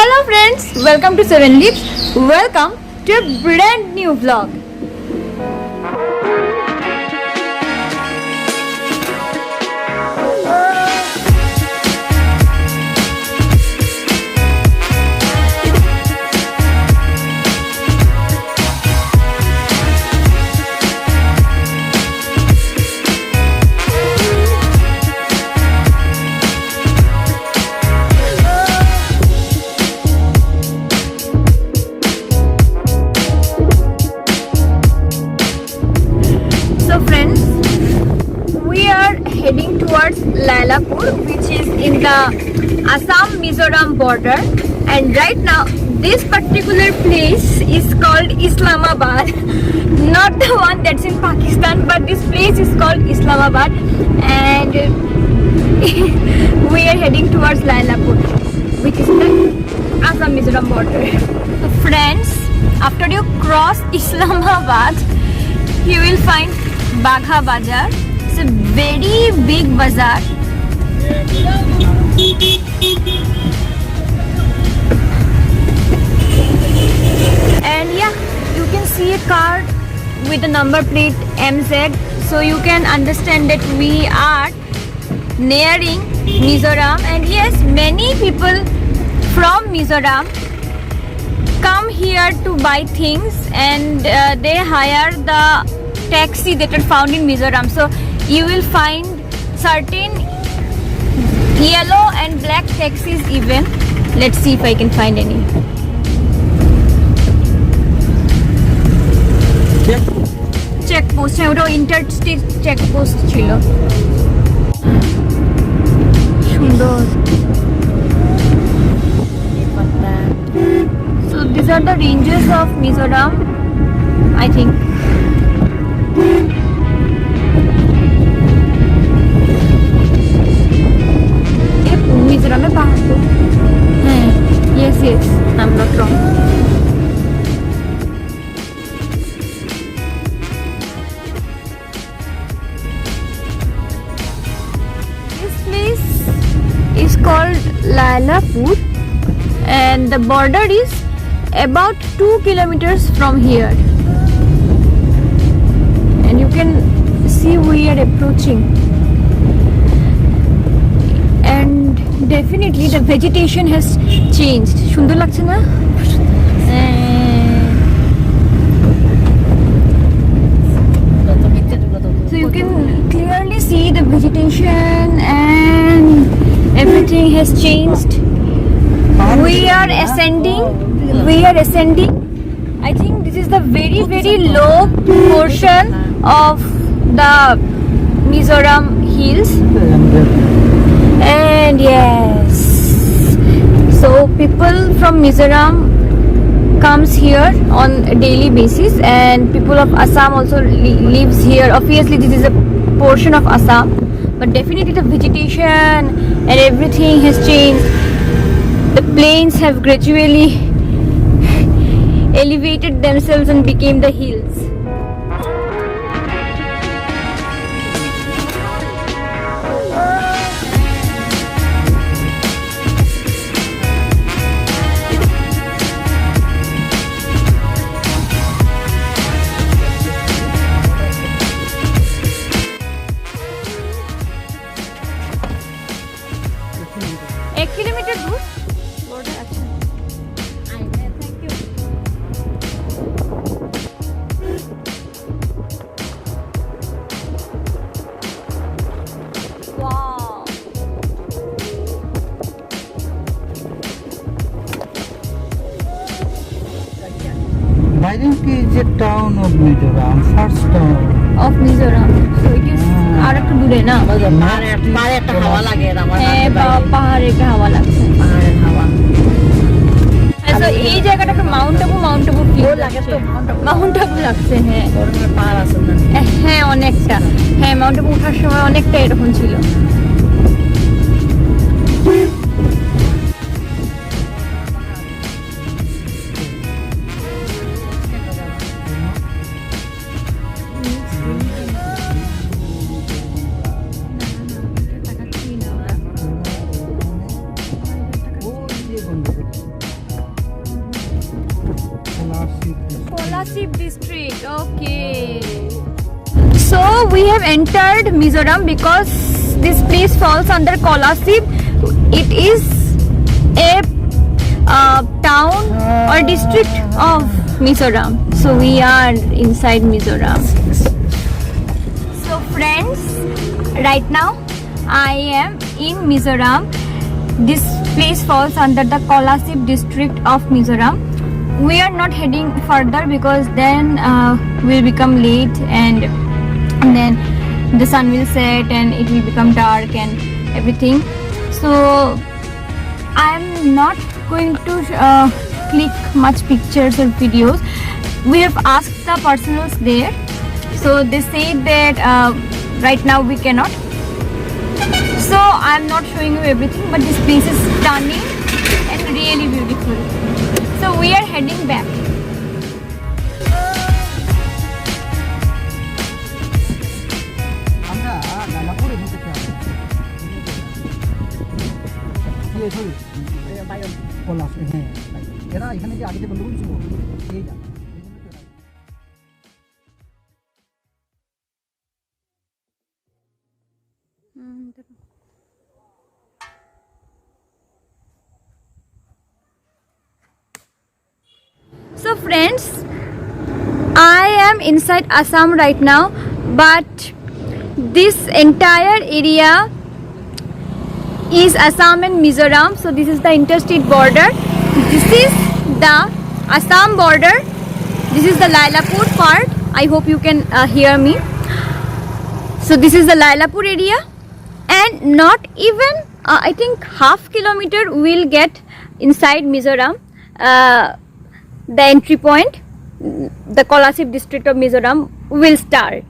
Hello friends, welcome to Seven Leaves. Welcome to a brand new vlog. Heading towards Lailapur, which is in the Assam-Mizoram border, and right now this particular place is called Islamabad. Not the one that's in Pakistan, but this place is called Islamabad, and we are heading towards Lailapur, which is the Assam-Mizoram border. So friends, after you cross Islamabad, you will find Bagha Bazaar. It's a very big bazaar. And yeah, you can see a car with the number plate MZ, so you can understand that we are nearing Mizoram. And yes, many people from Mizoram come here to buy things, and they hire the taxi that are found in Mizoram. So you will find certain yellow and black taxis even. Let's see if I can find any. Check post hai, oটা interstate check post chilo. Sundor. So these are the ranges of Mizoram, I think. Mizoram में पहाड़ तो हैं. Yes, I'm not wrong. This place is called Lailapur, and the border is about 2 kilometers from here, and you can see we are approaching. Definitely the vegetation has changed. সুন্দর লাগছে না? So you can clearly see the vegetation and everything has changed. We are ascending. I think this is the very low portion of the Mizoram hills. And yes, so people from Mizoram comes here on a daily basis, and people of Assam also lives here. Obviously this is a portion of Assam, but definitely the vegetation and everything has changed. The plains have gradually elevated themselves and became the hills. I think it's a town of Mizoram, first town of Mizoram. So it is আর একটু দূরে না? পাহাড়ে একটা হাওয়া লাগে আমার হ্যাঁ, পাহাড়ে একটা হাওয়া লাগছে। পাহাড়ের হাওয়া। আচ্ছা, এই জায়গাটা একটা মাউন্ট আবু ফিল লাগে তো মাউন্ট আবু লাগছে। হ্যাঁ, পাহাড় আছে না? হ্যাঁ, অনেকটা। হ্যাঁ, মাউন্ট আবু ওঠার সময় অনেকটা এরকম ছিল। have entered Mizoram because this place falls under Kolasib. It is a town or district of Mizoram. So we are inside Mizoram. So friends, right now I am in Mizoram. This place falls under the Kolasib district of Mizoram. We are not heading further because then we'll become late and then the sun will set and it will become dark and everything. So I'm not going to click much pictures or videos. We have asked the personals there, so they said that right now we cannot. So I'm not showing you everything, but this place is stunning and really beautiful. So we are heading back. আমরা লালাপুরে ঢুকতে চাই পলাশ হ্যাঁ এরা এখানে যে আগে যে বন্ধুগুলো ছিল এই যা So friends, I am inside Assam right now, but this entire area is Assam and Mizoram. So this is the interstate border. This is the Assam border. This is the Lailapur part. I hope you can hear me. So this is the Lailapur area, and not even I think half kilometer we'll get inside Mizoram. The entry point, the Kolasib district of Mizoram will start,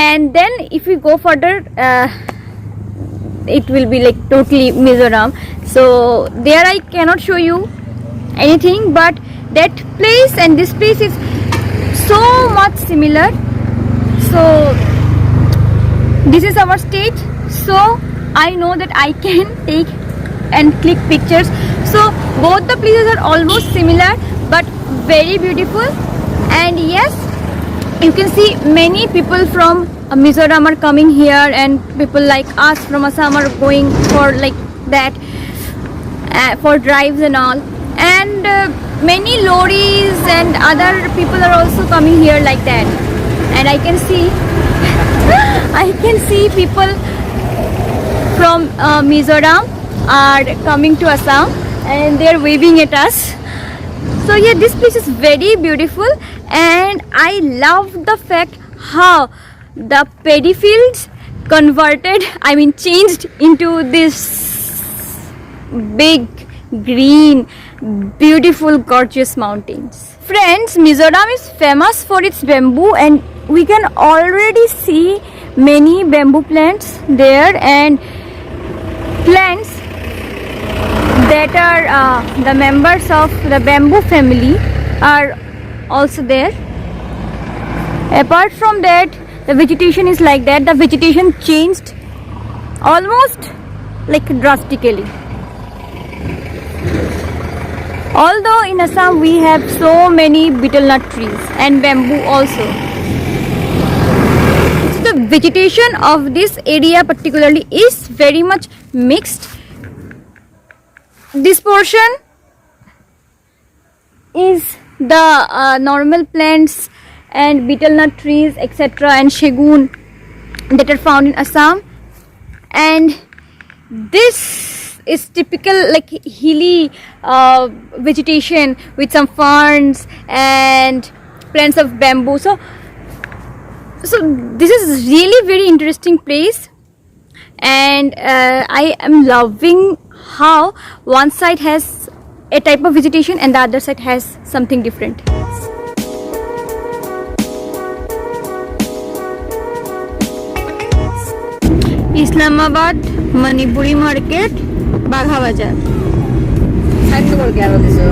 and then if we go further it will be like totally Mizoram. So there I cannot show you anything, but that place and this place is so much similar. So this is our state, so I know that I can take and click pictures. So both the places are almost similar but very beautiful. And yes, you can see many people from Mizoram are coming here, and people like us from Assam are going for like that for drives and all. And many lorries and other people are also coming here like that. And I can see I can see people from Mizoram are coming to Assam and they're waving at us. So yeah, this place is very beautiful, and I love the fact how the paddy fields changed into this big green beautiful gorgeous mountains. Friends, Mizoram is famous for its bamboo, and we can already see many bamboo plants there, and plants that are the members of the bamboo family are also there. Apart from that, the vegetation is like that. The vegetation changed almost like drastically. Although in Assam we have so many betel nut trees and bamboo also. So the vegetation of this area particularly is very much mixed. This portion is the normal plants and betel nut trees, etc., and shagun that are found in Assam, and this is typical like hilly vegetation with some ferns and plants of bamboo. So this is really very interesting place, and I am loving how one side has a type of vegetation and the other side has something different. Islamabad Manipuri market, Bagha Bazaar. Side করে গেল দিছো